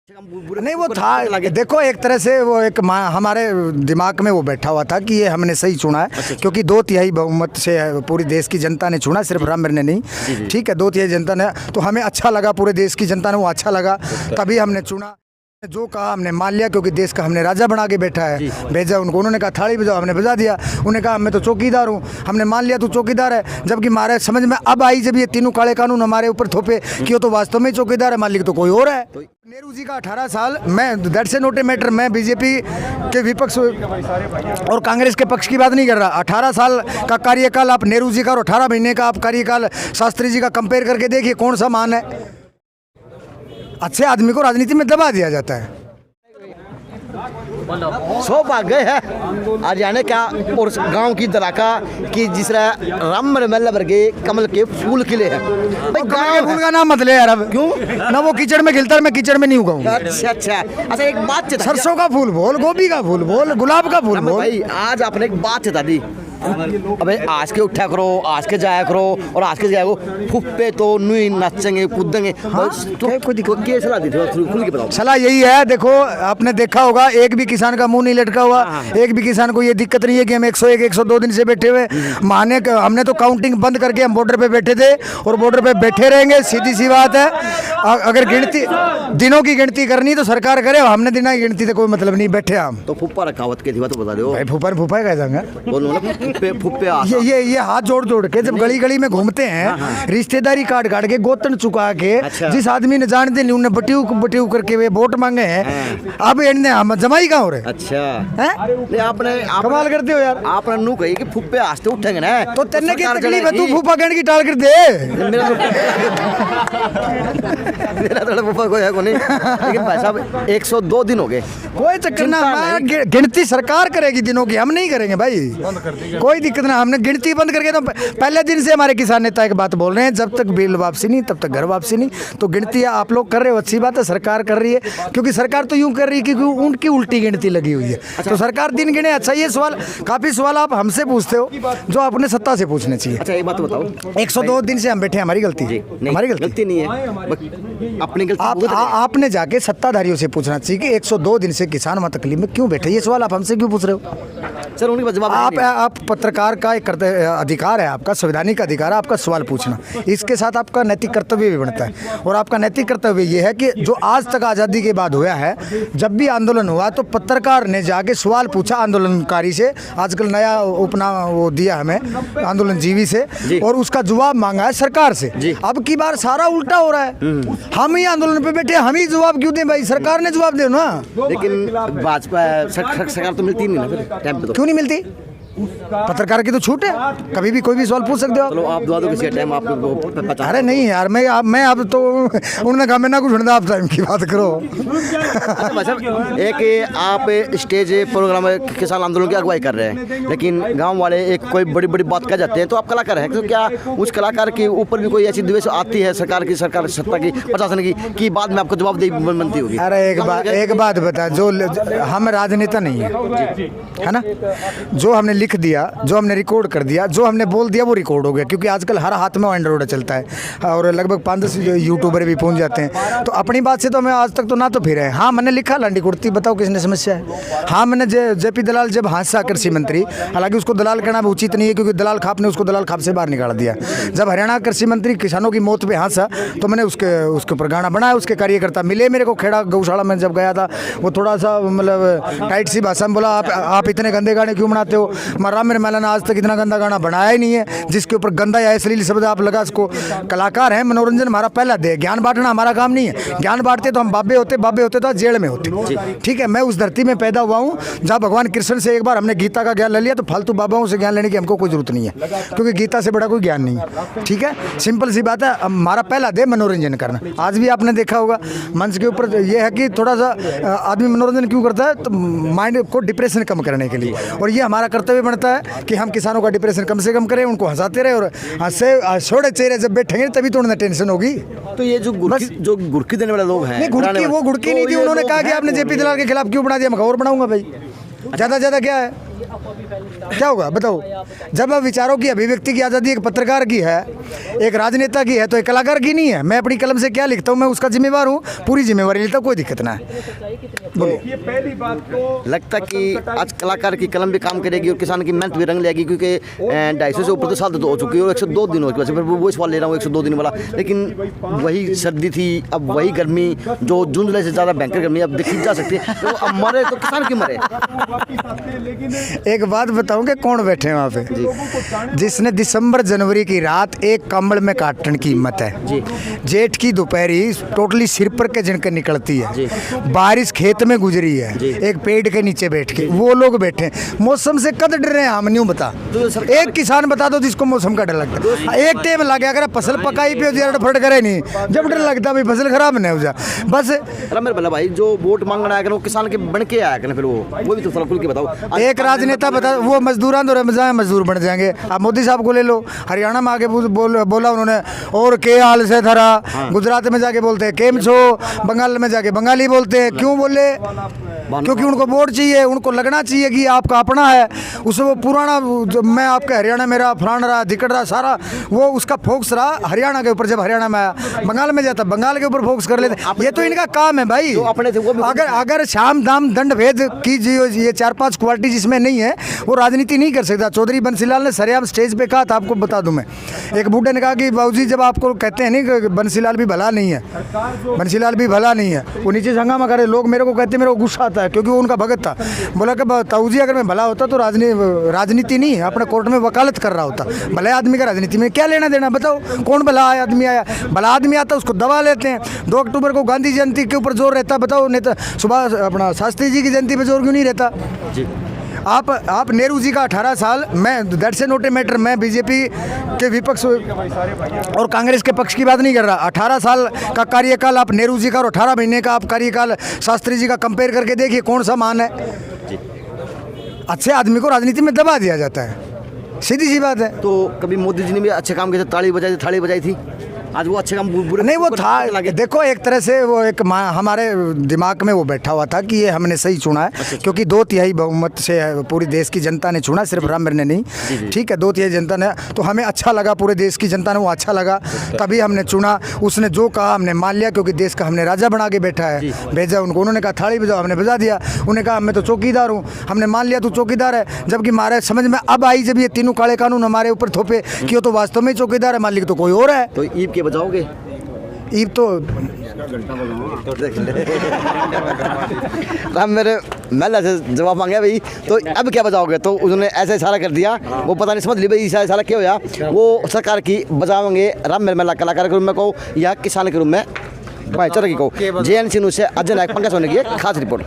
नहीं वो था, देखो एक तरह से वो एक हमारे दिमाग में वो बैठा हुआ था कि ये हमने सही चुना है, क्योंकि 2/3 बहुमत से पूरी देश की जनता ने चुना, सिर्फ रामवीर ने नहीं, ठीक है, 2/3 जनता ने, तो हमें अच्छा लगा, पूरे देश की जनता ने वो अच्छा लगा, तभी हमने चुना। जो कहा हमने मान लिया, क्योंकि देश का हमने राजा बना के बैठा है, भेजा उनको, उन्होंने कहा थाली बजाओ, हमने बजा दिया, उन्होंने कहा मैं तो चौकीदार हूँ, हमने मान लिया तू चौकीदार है, जबकि हमारे समझ में अब आई जब ये तीनों काले कानून हमारे ऊपर थोपे कि वो तो वास्तव में चौकीदार है, मालिक तो कोई और है। नेहरू जी का 18 साल, मैं that's a not a matter, मैं बीजेपी के विपक्ष और कांग्रेस के पक्ष की बात नहीं कर रहा। 18 साल का कार्यकाल आप नेहरू जी का और 18 महीने का आप कार्यकाल शास्त्री जी का कंपेयर करके देखिए, कौन सा मान है। अच्छे आदमी को राजनीति में दबा दिया जाता है। सौभाग्य है आज आने का और गांव की दराका कि जिस तरह राममल वर्गे कमल के फूल खिले हैं। भाई गांव फूल का नाम मत ले यार, अब क्यों ना, वो कीचड़ में खिलता है, मैं कीचड़ में नहीं उगाऊंगा। अच्छा एक बात, सरसों का फूल बोल, गोभी का फूल बोल, गुलाब का फूल बोल। भाई आज आपने एक बात चेता दी, अबे आज के उठा करो, आज के जाया करो, और आज के जाया करो फुप्पे तो नहीं नाचेंगे कूदेंगे। क्या सलाह दी थी, खुल के बताओ। सलाह यही है, देखो आपने देखा होगा एक भी किसान का मुंह नहीं लटका हुआ, एक भी किसान को ये दिक्कत नहीं है कि हम 101 102 दिन से बैठे हुए, हमने तो काउंटिंग बंद करके हम बॉर्डर पे बैठे थे और बॉर्डर पे बैठे रहेंगे, सीधी सी बात है। अगर गिनती दिनों की गिनती करनी तो सरकार करे, हमने दिनों की गिनती से कोई मतलब नहीं, बैठे हम। तो फुप्पा रखावत के थी बात बता दो भाई, फुप्पा कह जाएंगे, बोलो ना फुप्पे ये हाथ जोड़ के जब गली गली में घूमते हैं, रिश्तेदारी काट के गोतन चुका के, जिस आदमी ने जानते नहीं उन्हें बटियू करके वे वोट मांगे हैं, अब हम जमाई कहाँ हो रहे। अच्छा है, आपने कमाल करते हो यार, आपने नू कही कि फुप्पे आस्ते उठेंगे ना, तो तेने की तकलीफ है, तू फूफा कहने की टाल कर दे। मेरा थोड़ा फुप्पा कोई है को नहीं, लेकिन भाई साहब 102 दिन हो गए, कोई चक्कर ना, गिनती सरकार करेगी दिनों की, हम नहीं करेंगे भाई, कोई दिक्कत ना, हमने गिनती बंद करके तो पहले दिन से हमारे किसान नेता एक बात बोल रहे हैं, जब तक बिल वापसी नहीं तब तक घर वापसी नहीं। तो गिनती आप लोग कर रहे हो, अच्छी बात है, सरकार कर रही है, क्योंकि सरकार तो यूं कर रही है क्योंकि उनकी उल्टी गिनती लगी हुई है। तो सरकार दिन गिने, अच्छा ये सवाल, काफी सवाल आप हमसे पूछते हो जो अपने सत्ता से पूछने चाहिए। अच्छा ये बात बताओ, 102 दिन से हम बैठे, हमारी गलती है? हमारी गलती नहीं है, अपनी गलती। आपने जाके सत्ताधारियों से पूछना चाहिए कि 102 दिन से किसान वहाँ तकलीफ में क्यों बैठे, ये सवाल आप हमसे क्यों पूछ रहे हो? सर उनके जवाब आप पत्रकार का एक अधिकार है, आपका संवैधानिक अधिकार है आपका सवाल पूछना, इसके साथ आपका नैतिक कर्तव्य भी बनता है। और आपका नैतिक कर्तव्य ये है कि जो आज तक आज़ादी के बाद हुआ है, जब भी आंदोलन हुआ तो पत्रकार ने जाके सवाल पूछा आंदोलनकारी से, आजकल नया उपनाम वो दिया हमें आंदोलन जीवी से, और उसका जवाब मांगा है सरकार से। अब की बार सारा उल्टा हो रहा है, हम ही आंदोलन पे बैठे, हम ही जवाब क्यों दें भाई, सरकार ने जवाब दे ना। लेकिन भाजपा सरकार तो मिलती नहीं ना, टाइम पे तो क्यों नहीं मिलती? पत्रकार की तो छूट है, कभी भी कोई भी सवाल पूछ सकते हो। चलो आप दुआ दो किसी टाइम आपको पता। अरे नहीं यार, मैं अब तो उन्होंने कहा मैं ना कुछ ढूंढना, आप टाइम की बात करो। एक आप स्टेज प्रोग्राम किसान आंदोलन की अगुवाई कर रहे हैं, लेकिन गांव वाले एक कोई बड़ी बड़ी बात कह जाते हैं, तो आप कलाकार हैं, तो क्या उस कलाकार के ऊपर भी कोई ऐसी द्वेष आती है सरकार सत्ता की प्रशासन की बाद में आपको जवाबदेही बनती होगी? अरे एक बात बता, जो हम राजनेता नहीं है ना, जो हमने लिख दिया, जो हमने रिकॉर्ड कर दिया, जो हमने बोल दिया वो रिकॉर्ड हो गया, क्योंकि आजकल हर हाथ में एंड्रॉइड चलता है और लगभग 5-10 यूट्यूबर भी पहुंच जाते हैं, तो अपनी बात से तो हमें आज तक तो ना तो फिर है। हाँ मैंने लिखा लंडी कुर्ती, बताओ किसने समस्या है। हाँ मैंने जेपी दलाल जब हादसा कृषि मंत्री, हालांकि उसको दलाल कहना उचित नहीं है क्योंकि दलाल खाप ने उसको दलाल खाप से बाहर निकाल दिया। जब हरियाणा कृषि मंत्री किसानों की मौत पे हादसा, तो मैंने उसके ऊपर गाना बनाया, उसके कार्यकर्ता मिले मेरे को खेड़ा गौशाला में जब गया था, वो थोड़ा सा मतलब टाइट सी भाषा में बोला, आप इतने गंदे गाने क्यों बनाते हो, रामवीर महिला ने आज तक इतना गंदा गाना बनाया ही नहीं है जिसके ऊपर गंदा या अश्लील शब्द आप लगा इसको। कलाकार है, मनोरंजन हमारा पहला दे, ज्ञान बांटना हमारा काम नहीं है। ज्ञान बांटते तो हम बाबे होते तो जेल में होते, ठीक है। मैं उस धरती में पैदा हुआ हूँ जहाँ भगवान कृष्ण से एक बार हमने गीता का ज्ञान ले लिया, तो फालतू बाबाओं से ज्ञान लेने की हमको कोई जरूरत नहीं है, क्योंकि गीता से बड़ा कोई ज्ञान नहीं है, ठीक है। सिंपल सी बात है, हमारा पहला दे मनोरंजन करना। आज भी आपने देखा होगा मंच के ऊपर यह है कि थोड़ा सा आदमी मनोरंजन क्यों करता है, तो माइंड को डिप्रेशन कम करने के लिए, और ये हमारा कर्तव्य बनता है कि हम किसानों का डिप्रेशन कम से कम करें, उनको हंसाते रहे, और छोड़े चेहरे जब बैठेंगे तभी तो उन्हें टेंशन होगी। तो ये जो गुड़की देने वाले लोग हैं, वो गुड़की नहीं थी, उन्होंने कहा कि आपने जेपी दलाल के खिलाफ क्यों बना दिया, मैं और बनाऊंगा भाई, ज़्यादा क्या है। क्या होगा बताओ? जब विचारों की अभिव्यक्ति की आज़ादी एक पत्रकार की है, एक राजनेता की है, तो एक कलाकार की नहीं है। मैं अपनी कलम से क्या लिखता हूँ मैं उसका जिम्मेवार हूँ, पूरी जिम्मेवारी लेता हूँ, कोई दिक्कत ना है। ये पहली बात तो लगता कि आज कलाकार की कलम भी काम करेगी और किसान की मेहनत भी रंग लेगी, क्योंकि 250 से ऊपर तो साल तो हो चुकी है और 102 दिन हो चुके। फिर वो सवाल ले रहा हूँ 102 दिन वाला, लेकिन वही सर्दी थी, अब वही गर्मी जो जून जुलाई से ज़्यादा भयंकर गर्मी अब देखी जा सकती है। तो अब मरे तो किसान क्यों मरे? एक बात बताऊं कि कौन बैठे हैं वहाँ पे, जिसने दिसंबर जनवरी की रात एक कंबल में काटने की हिम्मत है। जेठ की दोपहरी टोटली सिर पर के जिनकर निकलती है, बारिश खेत में गुजरी है, एक पेड़ के नीचे बैठ के वो लोग बैठे हैं। मौसम से कद डर रहे हैं हम, न्यू बता। एक किसान बता दो जिसको मौसम का डर लगता है। एक टाइम लगे अगर फसल पकाई पे फट करे नहीं, जब डर लगता भाई फसल खराब नहीं हो जा बस। रमेश भल्ला भाई जो वोट मांगना आया वो किसान के बन के आया करें, फिर वो भी तो थोड़ा खुल के बताओ। एक राजनेता बता, वो मजदूरान तो रमजान मजदूर बन जाएंगे। आप मोदी साहब को ले लो, हरियाणा में आके बोला उन्होंने और के हाल से धरा, गुजरात में जाके बोलते हैं केम छो, बंगाल में जाके बंगाली बोलते हैं। क्यों बोले? क्योंकि उनको वोट चाहिए, उनको लगना चाहिए कि आपका अपना है। उसे वो पुराना मैं आपके हरियाणा मेरा फलाना रहा धिकड़ रहा सारा वो उसका फोकस रहा हरियाणा के ऊपर। जब हरियाणा में आया बंगाल में जाता बंगाल के ऊपर फोकस कर लेते। ये तो इनका काम है भाई। अपने थे वो भी अगर शाम दाम दंड भेद की ये 4-5 क्वालिटी जिसमें नहीं है वो राजनीति नहीं कर सकता। चौधरी बंसीलाल ने सरेआम स्टेज पे कहा था, आपको बता दूं मैं, एक बूढ़े ने कहा कि बाबूजी जब आपको कहते हैं नहीं कि बंसीलाल भी भला नहीं है, बंसीलाल भी भला नहीं है, वो नीचे से हंगामा करे, लोग मेरे को कहते मेरे को गुस्सा आता है क्योंकि वो उनका भगत था। बोला कि ताऊजी अगर मैं भला होता तो राजनीति नहीं है, अपने कोर्ट में वकालत कर रहा होता। भले आदमी का राजनीति में क्या लेना देना बताओ? कौन भला आदमी आया? भला आदमी आता उसको दबा लेते हैं। 2 अक्टूबर को गांधी जयंती के ऊपर जोर रहता, बताओ नेता सुभाष अपना शास्त्री जी की जयंती पे जोर क्यों नहीं रहता? जी आप नेहरू जी का 18 साल, मैं that's a not a matter, मैं बीजेपी के विपक्ष और कांग्रेस के पक्ष की बात नहीं कर रहा। 18 साल का कार्यकाल आप नेहरू जी का और 18 महीने का आप कार्यकाल शास्त्री जी का कंपेयर करके देखिए कौन सा मान है। अच्छे आदमी को राजनीति में दबा दिया जाता है, सीधी सी बात है। तो कभी मोदी जी ने भी अच्छे काम किए थे, ताली बजाई थी। आज वो अच्छे काम बुरे नहीं वो था, देखो एक तरह से वो एक हमारे दिमाग में वो बैठा हुआ था कि ये हमने सही चुना है, क्योंकि 2/3 बहुमत से पूरी देश की जनता ने चुना, सिर्फ राम ने नहीं, ठीक है 2/3 जनता ने, तो हमें अच्छा लगा, पूरे देश की जनता ने वो अच्छा लगा, तभी हमने चुना। उसने जो कहा हमने मान लिया, क्योंकि देश का हमने राजा बना के बैठा है, भेजा उनको, उन्होंने कहा थाली बजाओ, हमने बजा दिया। उन्होंने कहा मैं तो चौकीदार हूँ, हमने मान लिया तू चौकीदार है। जबकि हमारे समझ में अब आई जब ये तीनों काले कानून हमारे ऊपर थोपे कि वो तो वास्तव में चौकीदार है, मालिक तो कोई और है। तो ईद के बजाओगे? ईब तो राम मेरे महला से जवाब मांगे भाई, तो अब क्या बजाओगे? तो उन्होंने ऐसा इशारा कर दिया, वो पता नहीं समझ ली भाई इशारा क्या होया। वो सरकार की बजाओगे राम मेरे महला कलाकार के रूप में कहो या किसान के रूप में भाईचारे की कहो। JN सिन्हू से अजय नायक, पंकज सोनी की खास रिपोर्ट।